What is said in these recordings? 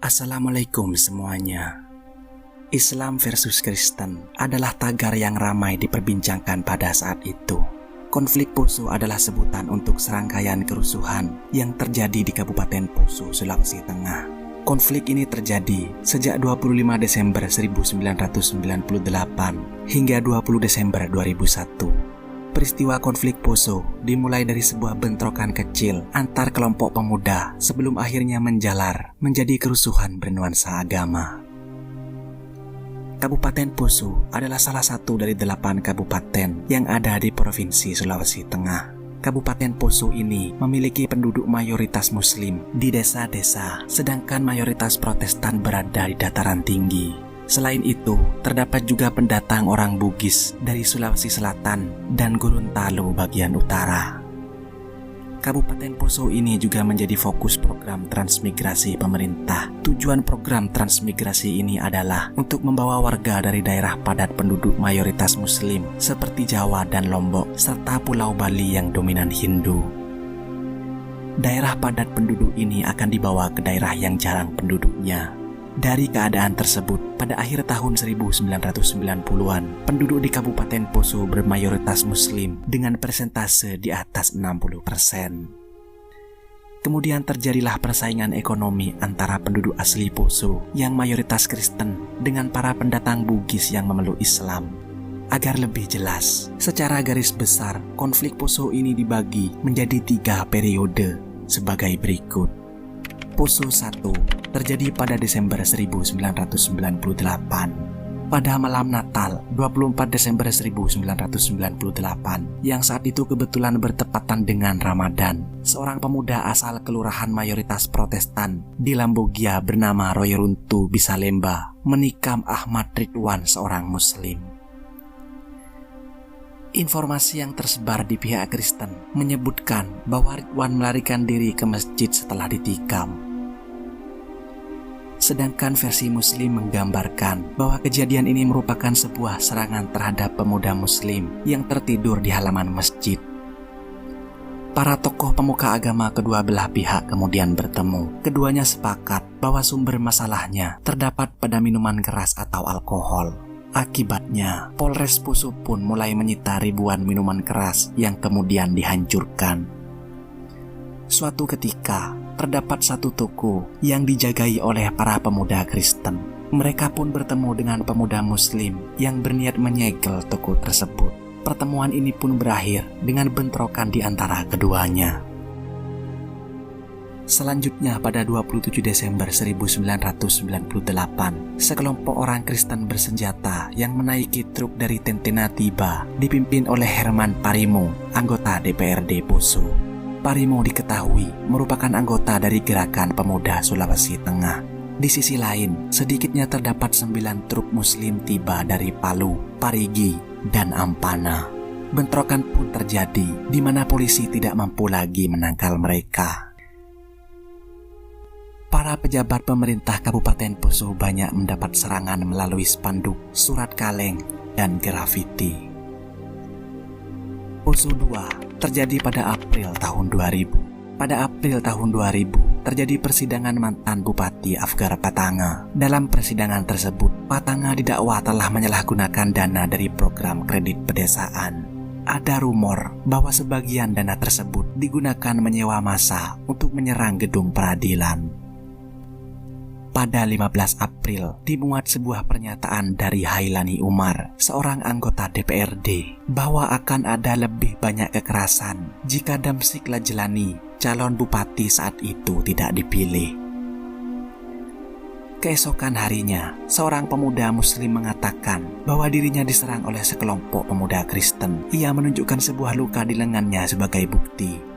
Assalamualaikum semuanya. Islam versus Kristen adalah tagar yang ramai diperbincangkan pada saat itu. Konflik Poso adalah sebutan untuk serangkaian kerusuhan yang terjadi di Kabupaten Poso, Sulawesi Tengah. Konflik ini terjadi sejak 25 Desember 1998 hingga 20 Desember 2001. Peristiwa konflik Poso dimulai dari sebuah bentrokan kecil antar kelompok pemuda sebelum akhirnya menjalar menjadi kerusuhan bernuansa agama. Kabupaten Poso adalah salah satu dari 8 kabupaten yang ada di Provinsi Sulawesi Tengah. Kabupaten Poso ini memiliki penduduk mayoritas Muslim di desa-desa, sedangkan mayoritas Protestan berada di dataran tinggi. Selain itu, terdapat juga pendatang orang Bugis dari Sulawesi Selatan dan Gorontalo bagian utara. Kabupaten Poso ini juga menjadi fokus program transmigrasi pemerintah. Tujuan program transmigrasi ini adalah untuk membawa warga dari daerah padat penduduk mayoritas Muslim seperti Jawa dan Lombok, serta Pulau Bali yang dominan Hindu. Daerah padat penduduk ini akan dibawa ke daerah yang jarang penduduknya. Dari keadaan tersebut, pada akhir tahun 1990-an, penduduk di Kabupaten Poso bermayoritas Muslim dengan persentase di atas 60%. Kemudian terjadilah persaingan ekonomi antara penduduk asli Poso yang mayoritas Kristen dengan para pendatang Bugis yang memeluk Islam. Agar lebih jelas, secara garis besar, konflik Poso ini dibagi menjadi 3 periode sebagai berikut. Poso 1 terjadi pada Desember 1998. Pada malam Natal 24 Desember 1998 yang saat itu kebetulan bertepatan dengan Ramadan, seorang pemuda asal kelurahan mayoritas Protestan di Lambogia bernama Roy Runtu Bisalemba menikam Ahmad Ridwan, seorang Muslim. Informasi yang tersebar di pihak Kristen menyebutkan bahwa Ridwan melarikan diri ke masjid setelah ditikam. Sedangkan versi Muslim menggambarkan bahwa kejadian ini merupakan sebuah serangan terhadap pemuda Muslim yang tertidur di halaman masjid. Para tokoh pemuka agama kedua belah pihak kemudian bertemu. Keduanya sepakat bahwa sumber masalahnya terdapat pada minuman keras atau alkohol. Akibatnya, Polres Poso pun mulai menyita ribuan minuman keras yang kemudian dihancurkan. Suatu ketika, terdapat satu toko yang dijagai oleh para pemuda Kristen. Mereka pun bertemu dengan pemuda Muslim yang berniat menyegel toko tersebut. Pertemuan ini pun berakhir dengan bentrokan di antara keduanya. Selanjutnya pada 27 Desember 1998, sekelompok orang Kristen bersenjata yang menaiki truk dari Tentena tiba, dipimpin oleh Herman Parimo, anggota DPRD Poso. Parimo diketahui merupakan anggota dari Gerakan Pemuda Sulawesi Tengah. Di sisi lain, sedikitnya terdapat 9 truk Muslim tiba dari Palu, Parigi, dan Ampana. Bentrokan pun terjadi, di mana polisi tidak mampu lagi menangkal mereka. Para pejabat pemerintah Kabupaten Poso banyak mendapat serangan melalui spanduk, surat kaleng, dan grafiti. Poso 2 terjadi pada April tahun 2000. Pada April tahun 2000, terjadi persidangan mantan Bupati Afgar Patanga. Dalam persidangan tersebut, Patanga didakwa telah menyalahgunakan dana dari program kredit pedesaan. Ada rumor bahwa sebagian dana tersebut digunakan menyewa massa untuk menyerang gedung peradilan. Pada 15 April, dimuat sebuah pernyataan dari Hailani Umar, seorang anggota DPRD, bahwa akan ada lebih banyak kekerasan jika Damsik Lajelani, calon bupati saat itu, tidak dipilih. Keesokan harinya, seorang pemuda Muslim mengatakan bahwa dirinya diserang oleh sekelompok pemuda Kristen. Ia menunjukkan sebuah luka di lengannya sebagai bukti.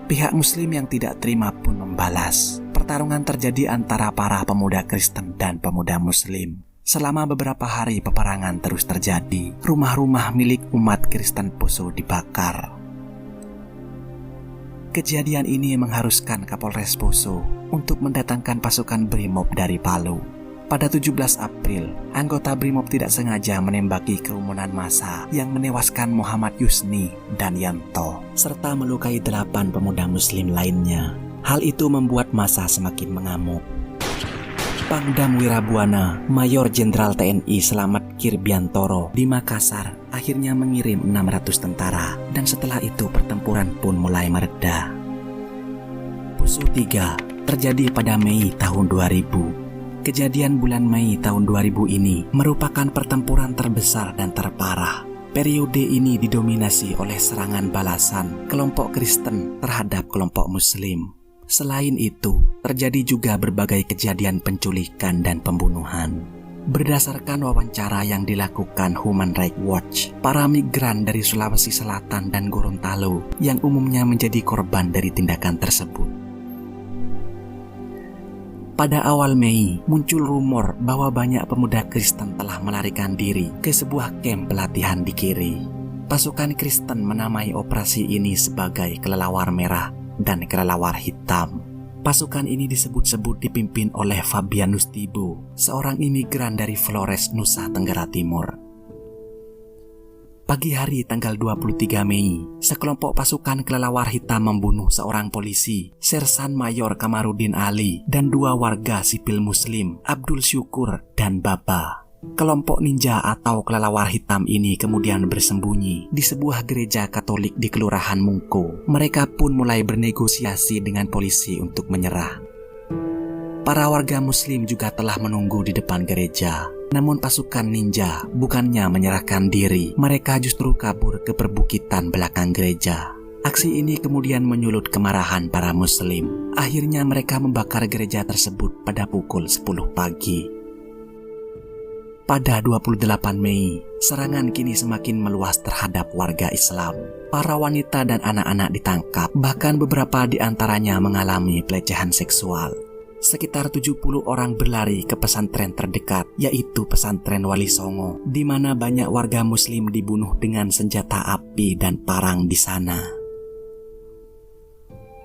Pihak Muslim yang tidak terima pun membalas. Pertarungan terjadi antara para pemuda Kristen dan pemuda Muslim. Selama beberapa hari peperangan terus terjadi. Rumah-rumah milik umat Kristen Poso dibakar. Kejadian ini mengharuskan Kapolres Poso untuk mendatangkan pasukan Brimob dari Palu. Pada 17 April, anggota Brimob tidak sengaja menembaki kerumunan massa yang menewaskan Muhammad Yusni dan Yanto, serta melukai 8 pemuda Muslim lainnya. Hal itu membuat massa semakin mengamuk. Pangdam Wirabuana, Mayor Jenderal TNI Slamet Kirbiantoro di Makassar akhirnya mengirim 600 tentara dan setelah itu pertempuran pun mulai mereda. Poso 3 terjadi pada Mei tahun 2000. Kejadian bulan Mei tahun 2000 ini merupakan pertempuran terbesar dan terparah. Periode ini didominasi oleh serangan balasan kelompok Kristen terhadap kelompok Muslim. Selain itu, terjadi juga berbagai kejadian penculikan dan pembunuhan. Berdasarkan wawancara yang dilakukan Human Rights Watch, para migran dari Sulawesi Selatan dan Gorontalo yang umumnya menjadi korban dari tindakan tersebut. Pada awal Mei, muncul rumor bahwa banyak pemuda Kristen telah melarikan diri ke sebuah kamp pelatihan di Kiri. Pasukan Kristen menamai operasi ini sebagai Kelelawar Merah dan Kelelawar Hitam. Pasukan ini disebut-sebut dipimpin oleh Fabianus Tibo, seorang imigran dari Flores, Nusa Tenggara Timur. Pagi hari tanggal 23 Mei, sekelompok pasukan Kelelawar Hitam membunuh seorang polisi, Sersan Mayor Kamarudin Ali, dan 2 warga sipil Muslim, Abdul Syukur dan Baba. Kelompok ninja atau Kelelawar Hitam ini kemudian bersembunyi di sebuah gereja Katolik di Kelurahan Mungko. Mereka pun mulai bernegosiasi dengan polisi untuk menyerah. Para warga Muslim juga telah menunggu di depan gereja. Namun pasukan ninja bukannya menyerahkan diri, mereka justru kabur ke perbukitan belakang gereja. Aksi ini kemudian menyulut kemarahan para Muslim. Akhirnya mereka membakar gereja tersebut pada pukul 10 pagi. Pada 28 Mei, serangan kini semakin meluas terhadap warga Islam. Para wanita dan anak-anak ditangkap, bahkan beberapa di antaranya mengalami pelecehan seksual. Sekitar 70 orang berlari ke pesantren terdekat, yaitu pesantren Wali Songo, di mana banyak warga Muslim dibunuh dengan senjata api dan parang di sana.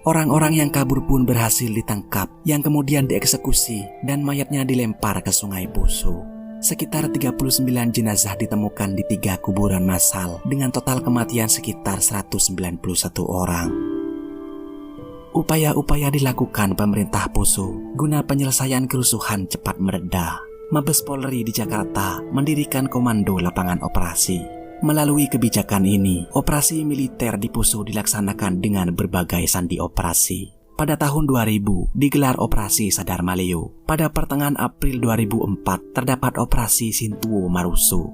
Orang-orang yang kabur pun berhasil ditangkap, yang kemudian dieksekusi dan mayatnya dilempar ke Sungai Poso. Sekitar 39 jenazah ditemukan di 3 kuburan massal dengan total kematian sekitar 191 orang. Upaya-upaya dilakukan pemerintah Poso guna penyelesaian kerusuhan cepat mereda. Mabes Polri di Jakarta mendirikan Komando Lapangan Operasi. Melalui kebijakan ini, operasi militer di Poso dilaksanakan dengan berbagai sandi operasi. Pada tahun 2000 digelar Operasi Sadar Maleo. Pada pertengahan April 2004 terdapat Operasi Sintuo Maruso.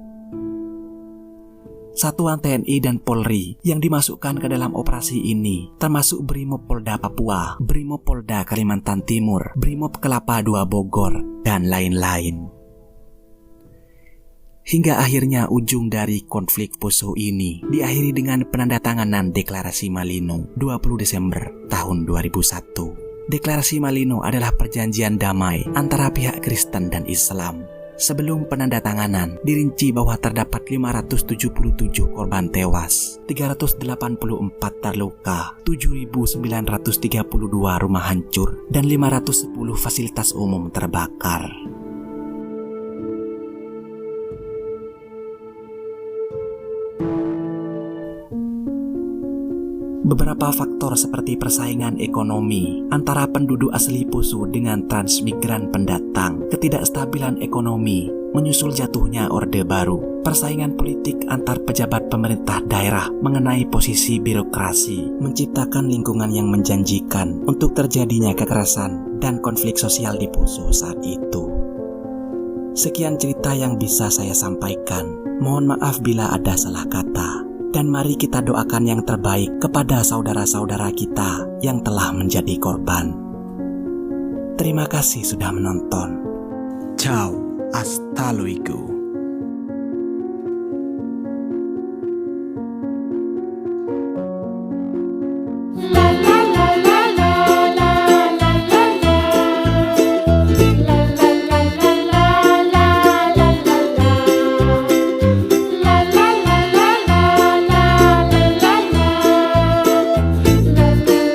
Satuan TNI dan Polri yang dimasukkan ke dalam operasi ini termasuk Brimob Polda Papua, Brimob Polda Kalimantan Timur, Brimob Kelapa II Bogor, dan lain-lain. Hingga akhirnya ujung dari konflik Poso ini diakhiri dengan penandatanganan Deklarasi Malino 20 Desember tahun 2001. Deklarasi Malino adalah perjanjian damai antara pihak Kristen dan Islam. Sebelum penandatanganan, dirinci bahwa terdapat 577 korban tewas, 384 terluka, 7.932 rumah hancur, dan 510 fasilitas umum terbakar. Beberapa faktor seperti persaingan ekonomi antara penduduk asli Poso dengan transmigran pendatang, ketidakstabilan ekonomi, menyusul jatuhnya Orde Baru, persaingan politik antar pejabat pemerintah daerah mengenai posisi birokrasi, menciptakan lingkungan yang menjanjikan untuk terjadinya kekerasan dan konflik sosial di Poso saat itu. Sekian cerita yang bisa saya sampaikan. Mohon maaf bila ada salah kata. Dan mari kita doakan yang terbaik kepada saudara-saudara kita yang telah menjadi korban. Terima kasih sudah menonton. Ciao, hasta luego.